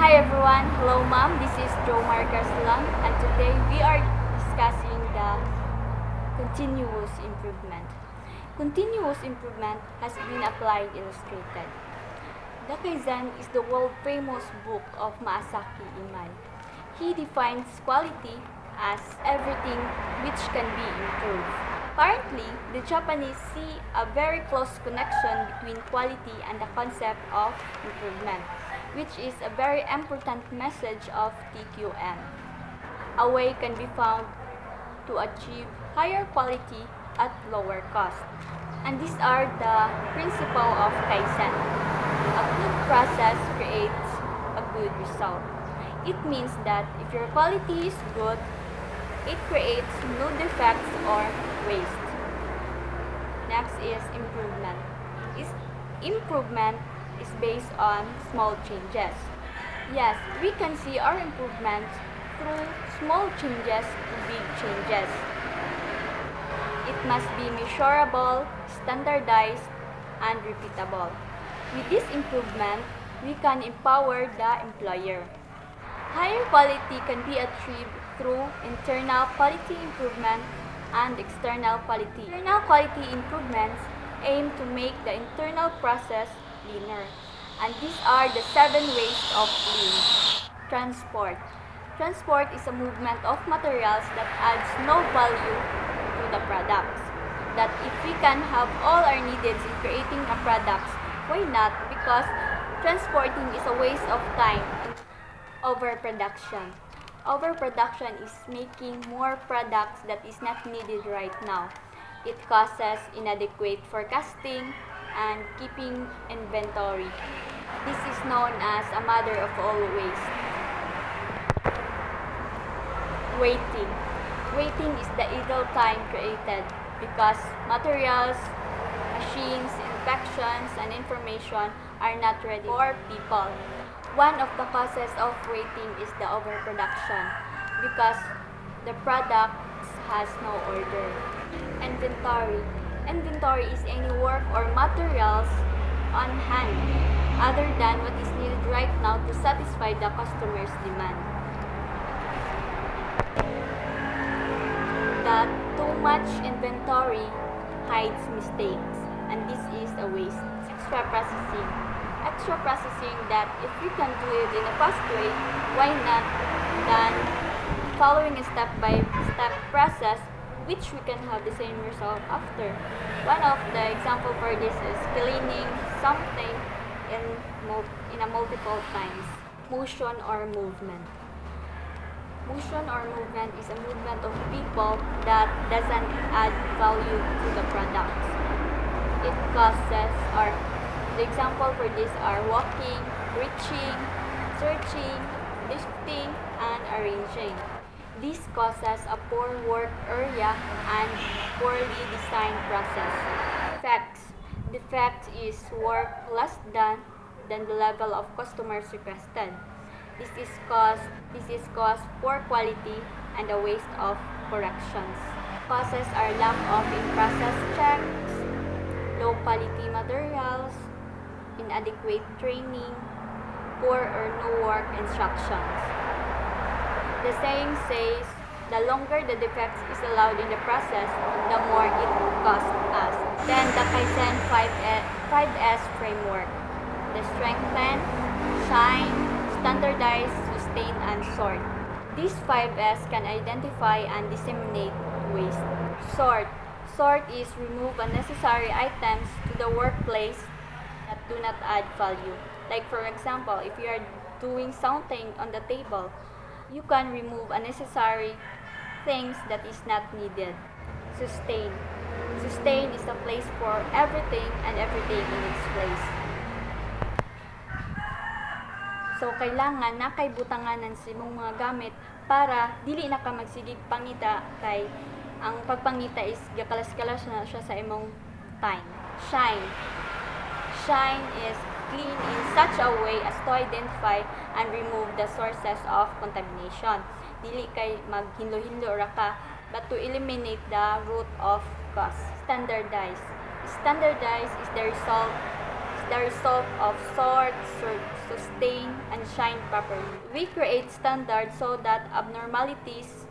Hi everyone, hello ma'am, this is Jo Marcus Lang and today we are discussing the continuous improvement. Continuous improvement has been applied illustrated. The Kaizen is the world famous book of Masaaki Imai. He defines quality as everything which can be improved. Apparently, the Japanese see a very close connection between quality and the concept of improvement, which is a very important message of TQM. A way can be found to achieve higher quality at lower cost. And these are the principle of Kaizen. A good process creates a good result. It means that if your quality is good, it creates no defects or waste. Next is improvement. Improvement is based on small changes. Yes, we can see our improvements through small changes to big changes. It must be measurable, standardized, and repeatable. With this improvement, we can empower the employer. Higher quality can be achieved through internal quality improvement and external quality. Internal quality improvements aim to make the internal process leaner. And these are the 7 ways of lean. Transport. Transport is a movement of materials that adds no value to the products. That if we can have all our needs in creating a product, why not? Because transporting is a waste of time. Overproduction. Overproduction is making more products that is not needed right now. It causes inadequate forecasting and keeping inventory. This is known as a mother of all waste. Waiting. Waiting is the idle time created because materials, machines, infections, and information are not ready for people. One of the causes of waiting is the overproduction because the product has no order. Inventory. Inventory is any work or materials on hand other than what is needed right now to satisfy the customer's demand. That too much inventory hides mistakes, and this is a waste. Extra processing. Extra processing that if we can do it in a fast way, why not? Then following a step-by-step process which we can have the same result after. One of the example for this is cleaning something in a multiple times. Motion or movement. Motion or movement is a movement of people that doesn't add value to the products. It causes or the example for this are walking, reaching, searching, lifting, and arranging. This causes a poor work area and poorly designed process. Defects. Defect is work less than the level of customers requested. This is cause poor quality and a waste of corrections. Causes are lack of in-process checks, low quality materials, inadequate training, poor or no work instructions. The saying says, the longer the defects is allowed in the process, the more it costs us. Then the Kaizen 5S framework. The strengthen, shine, standardize, sustain, and sort. These 5S can identify and disseminate waste. Sort. Sort is remove unnecessary items to the workplace that do not add value. Like for example, if you are doing something on the table, you can remove unnecessary things that is not needed. Sustain. Sustain is a place for everything and everything in its place. So, kailangan na kay butanganan sa imong mga gamit para dili na ka magsigig pangita kay ang pagpangita is gakalas-kalas na siya sa imong time. Shine. Shine is clean in such a way as to identify and remove the sources of contamination. Dili kay maghinlo-hinlo ra ka, but to eliminate the root of cause. Standardize. Standardize is the result the result of sort, sustain, and shine properly. We create standards so that abnormalities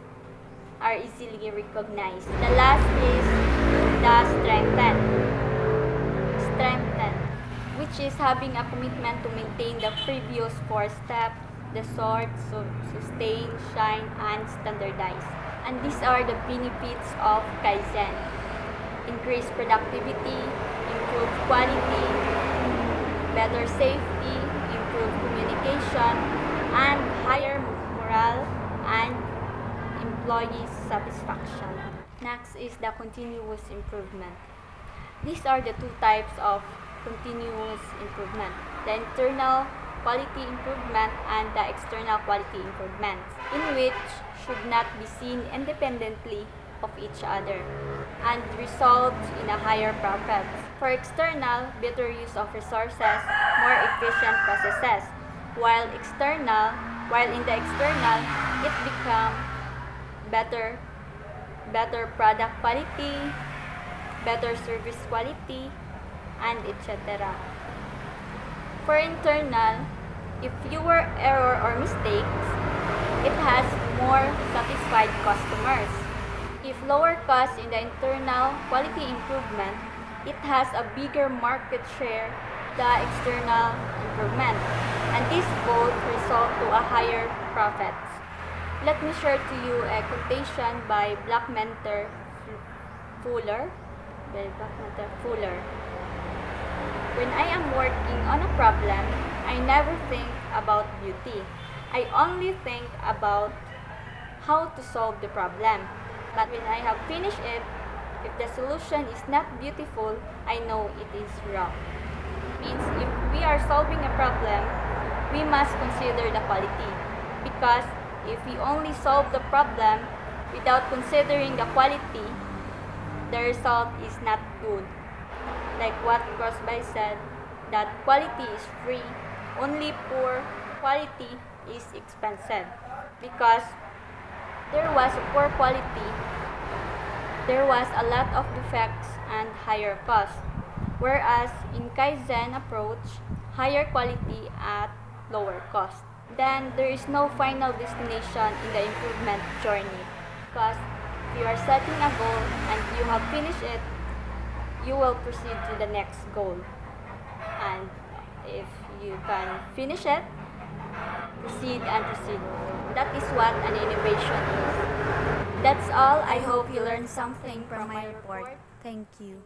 are easily recognized. The last is the strengthen, which is having a commitment to maintain the previous 4 steps, the sort, sustain, shine, and standardize. And these are the benefits of Kaizen: increase productivity, improve quality, better safety, improve communication, and higher morale and employee satisfaction. Next is the continuous improvement. These are the 2 types of continuous improvement: the internal quality improvement and the external quality improvement, in which should not be seen independently of each other and result in a higher profit. For external, better use of resources, more efficient processes, while in the external, it becomes better product quality, better service quality, and etc. For internal, if fewer error or mistakes, it has more satisfied customers. If lower cost in the internal quality improvement, it has a bigger market share the external improvement, and these both result to a higher profits. Let me share to you a quotation by Blackmenter Fuller. When I am working on a problem, I never think about beauty. I only think about how to solve the problem. But when I have finished it, if the solution is not beautiful, I know it is wrong. Means if we are solving a problem, we must consider the quality. Because if we only solve the problem without considering the quality, the result is not good. Like what Crosby said, that quality is free, only poor quality is expensive. Because there was a poor quality, there was a lot of defects and higher cost. Whereas in Kaizen approach, higher quality at lower cost. Then there is no final destination in the improvement journey. Because if you are setting a goal and you have finished it, you will proceed to the next goal. And if you can finish it, proceed and proceed. That is what an innovation is. That's all. I hope you learned something from my report. Thank you.